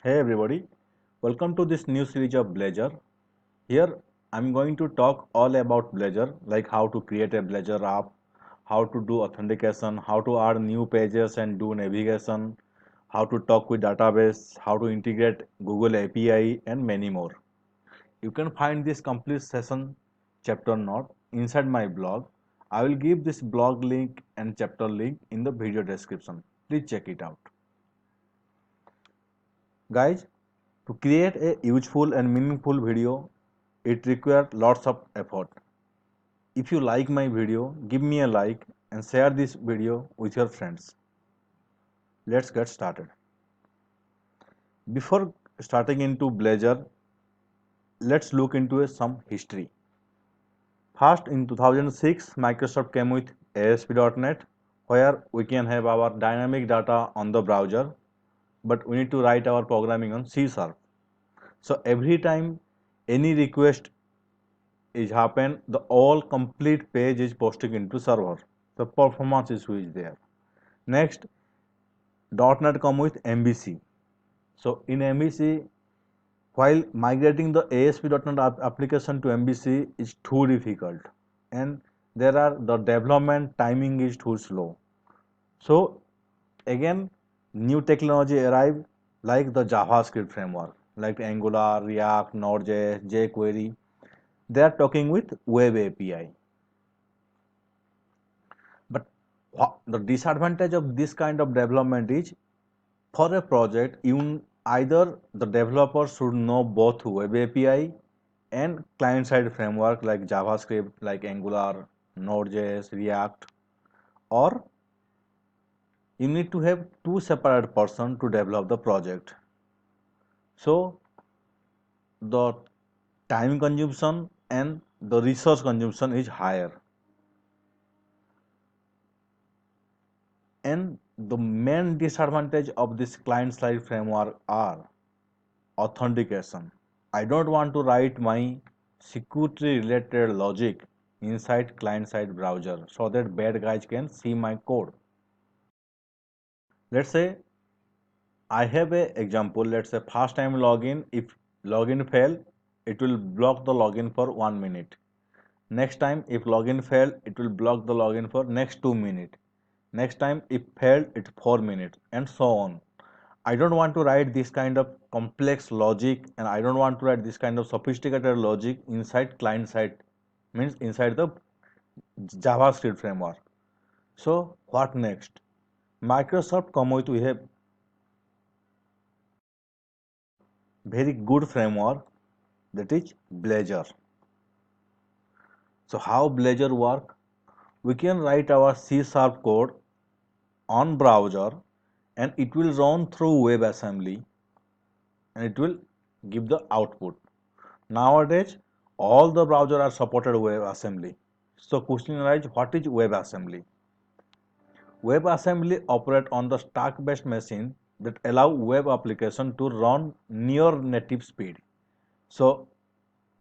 Hey everybody, welcome to this new series of Blazor. Here I'm going to talk all about Blazor, like how to create a Blazor app, how to do authentication, how to add new pages and do navigation, how to talk with database, how to integrate Google API and many more. You can find this complete session chapter note inside my blog. I will give this blog link and chapter link in the video description. Please check it out. Guys, to create a useful and meaningful video, it requires lots of effort. If you like my video, give me a like and share this video with your friends. Let's get started. Before starting into Blazor, let's look into some history. First, in 2006, Microsoft came with ASP.NET, where we can have our dynamic data on the browser, but we need to write our programming on C#. So every time any request is happen, the all complete page is posting into server. The performance issue is there. Next, .NET come with MVC. So in MVC, while migrating the ASP.NET application to MVC is too difficult, and there are the development timing is too slow. So again, new technology arrived like the JavaScript framework, like Angular, React, Node.js, jQuery. They are talking with Web API. But the disadvantage of this kind of development is for a project, either the developer should know both Web API and client-side framework like JavaScript, like Angular, Node.js, React, or you need to have two separate person to develop the project. So the time consumption and the resource consumption is higher. And the main disadvantage of this client-side framework are authentication. I don't want to write my security related logic inside client-side browser so that bad guys can see my code. Let's say I have a example. Let's say first time login. If login fail, it will block the login for 1 minute. Next time, if login fail, it will block the login for next 2 minutes. Next time, if failed, it's 4 minutes, and so on. I don't want to write this kind of complex logic, and I don't want to write this kind of sophisticated logic inside client side, means inside the JavaScript framework. So what next? Microsoft come with a very good framework, that is Blazor. So how Blazor work? We can write our C# code on browser and it will run through WebAssembly and it will give the output. Nowadays, all the browsers are supported WebAssembly. So question arises, what is WebAssembly? WebAssembly operate on the stack-based machine that allow web application to run near native speed. So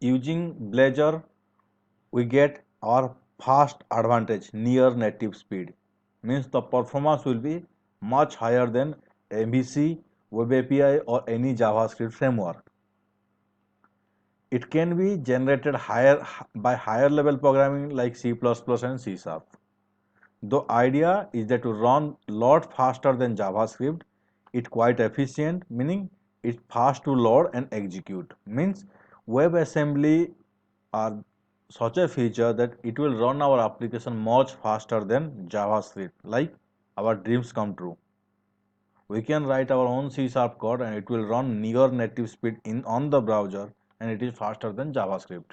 using Blazor, we get our fast advantage near native speed. Means the performance will be much higher than MVC, Web API or any JavaScript framework. It can be generated higher by higher level programming like C++ and C#. The idea is that to run lot faster than JavaScript, it's quite efficient, meaning it's fast to load and execute. Means WebAssembly are such a feature that it will run our application much faster than JavaScript, like our dreams come true. We can write our own C# code and it will run near native speed in on the browser and it is faster than JavaScript.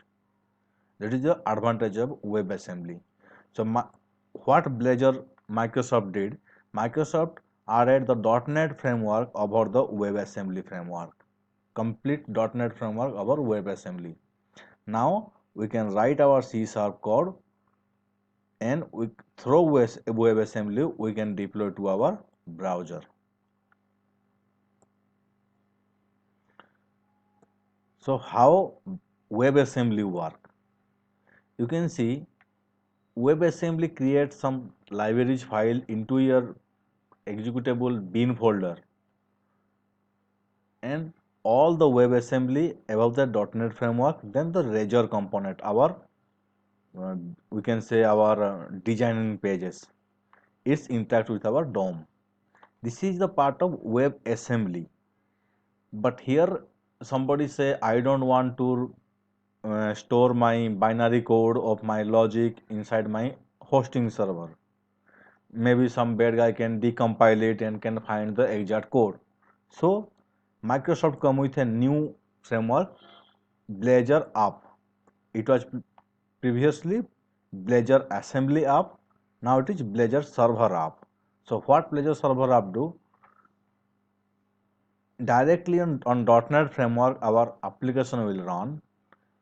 That is the advantage of WebAssembly. So what Blazor Microsoft did, Microsoft added the .NET framework over the WebAssembly framework. Complete .NET framework over WebAssembly. Now we can write our C# code and through WebAssembly we can deploy to our browser. So how WebAssembly work? You can see WebAssembly creates some libraries file into your executable bin folder. and all the WebAssembly above the .NET framework, then the Razor component, our uh, we can say our designing pages, it's interact with our DOM. This is the part of WebAssembly. But here somebody say I don't want to store my binary code of my logic inside my hosting server. Maybe some bad guy can decompile it and can find the exact code. So Microsoft come with a new framework, Blazor App. It was previously Blazor Assembly App. Now it is Blazor Server App. So what Blazor Server App do? Directly on .NET framework, our application will run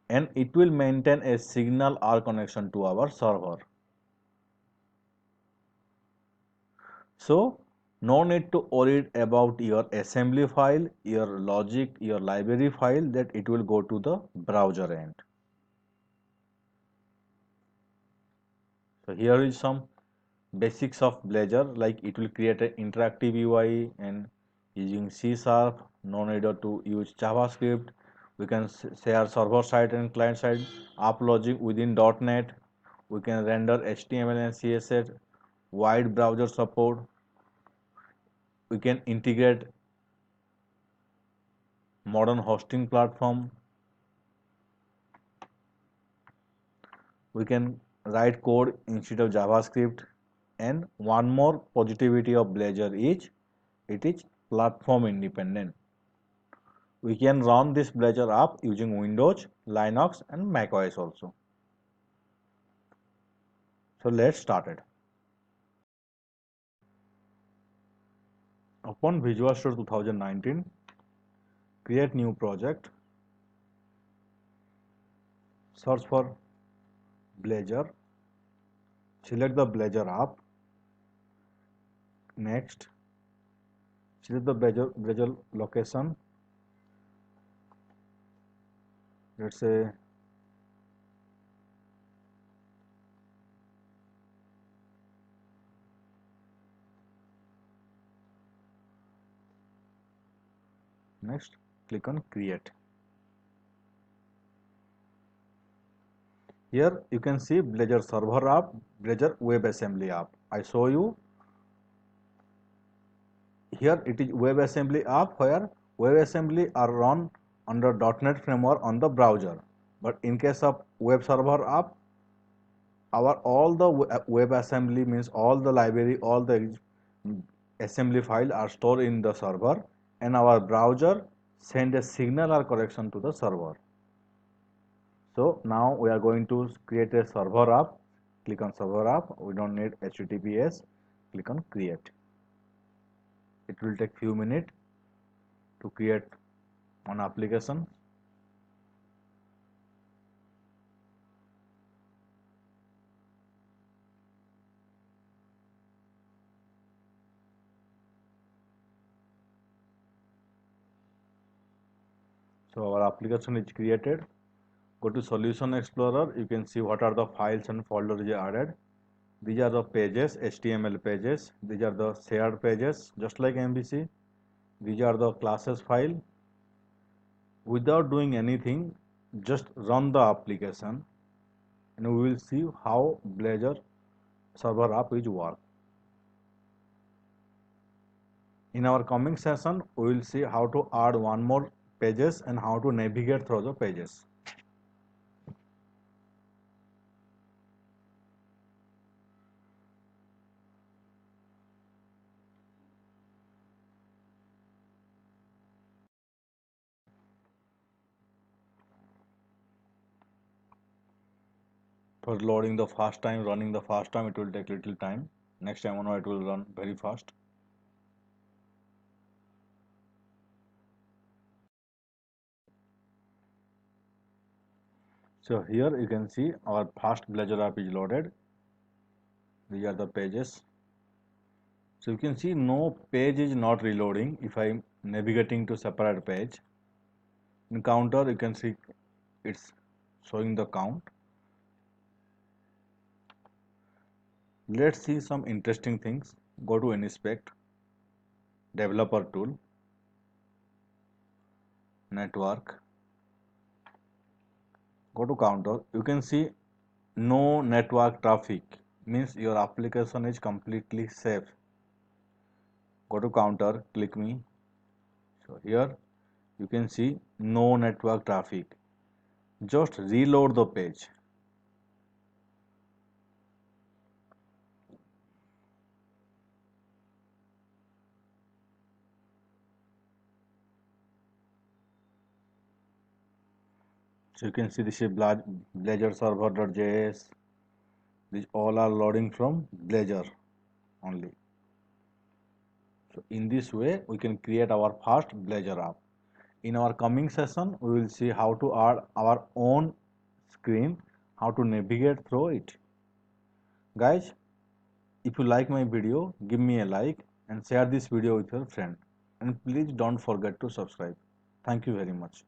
and it will maintain a signal or connection to our server. So no need to worry about your assembly file, your logic, your library file, that it will go to the browser end. So here is some basics of Blazor, like it will create an interactive UI and using C#, no need to use JavaScript. We can share server side and client side app logic within .NET. We can render HTML and CSS, wide browser support. We can integrate modern hosting platform. We can write code instead of JavaScript. And one more positivity of Blazor is it is platform independent. We can run this Blazor app using Windows, Linux and macOS also. So let's start it. Open Visual Studio 2019, create new project, search for Blazor, select the Blazor app, next, select the Blazor location, let's say next, click on create. Here you can see Blazor server app, Blazor WebAssembly app. I show you here it is WebAssembly app, where WebAssembly are run under .NET framework on the browser. But in case of web server app, our all the WebAssembly means all the library, all the assembly file are stored in the server, and our browser send a signal or correction to the server. So now we are going to create a server app. Click on server app. We don't need HTTPS. Click on create. It will take few minutes to create an application. So our application is created. Go to Solution Explorer. You can see what are the files and folders added. These are the pages, HTML pages. These are the shared pages, just like MVC. These are the classes file. Without doing anything, just run the application and we will see how Blazor server app is work. In our coming session, we will see how to add one more pages and how to navigate through the pages. For loading the fast time, running the fast time, it will take little time. Next time on, it will run very fast. So here you can see our fast Blazor app is loaded. These are the pages. So you can see no page is not reloading if I am navigating to separate page. In counter, you can see it's showing the count. Let's see some interesting things. Go to Inspect, Developer Tool. network, go to counter. You can see no network traffic, means your application is completely safe. Go to counter, click me. So here you can see no network traffic. Just reload the page. So you can see this is Blazor server.js. These all are loading from Blazor only. So in this way we can create our first Blazor app. In our coming session we will see how to add our own screen, how to navigate through it. Guys, if you like my video, give me a like and share this video with your friend. And please don't forget to subscribe. Thank you very much.